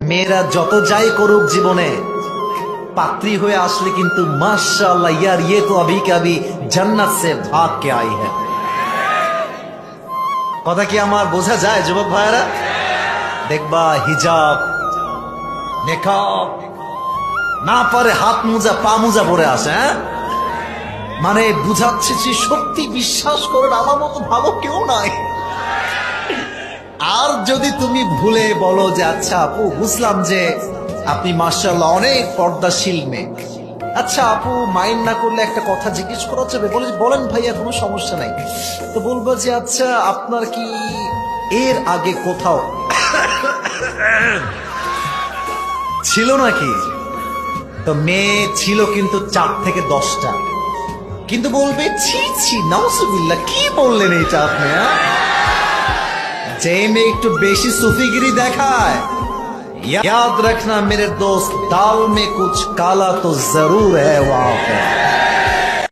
মেয়েরা যত যাই করুক জীবনে পাত্রী হয়ে আসলে কিন্তু মাশাআল্লাহ ইয়ার ये तो अभी के अभी जन्नत से भाग के आई है। কথা কি আমার বোঝা যায় যুবক ভাইরা? দেখবা হিজাব নেকাব না পারে হাত মোজা পা মোজা পরে আসে, হ্যাঁ মানে বুঝাচ্ছে যে সত্যি বিশ্বাস করেন আমার মতো ভালো কেউ নাই। আর যদি তুমি ভুলে বলো যে আচ্ছা আপু বুঝলাম যে আপনি মাশাআল্লাহ অনেক পর্দাশীল মেয়ে, আচ্ছা আপু মাইন্ড না করলে একটা কথা জিজ্ঞেস করা যাবে? বলেন ভাইয়া, কোনো সমস্যা নাই। তো বলবো যে আচ্ছা আপনার কি এর আগে কোথাও ছিল নাকি? তো মেয়ে ছিল কিন্তু 4 থেকে 10টা, কিন্তু বলবে ছি ছি নাউজুবিল্লাহ কি বললেন এটা আপনি? যে মেয়ে একটু বেশি সুফিগিরি দেখায়, याद रखना मेरे दोस्त दाल में कुछ काला तो जरूर है वहां पे।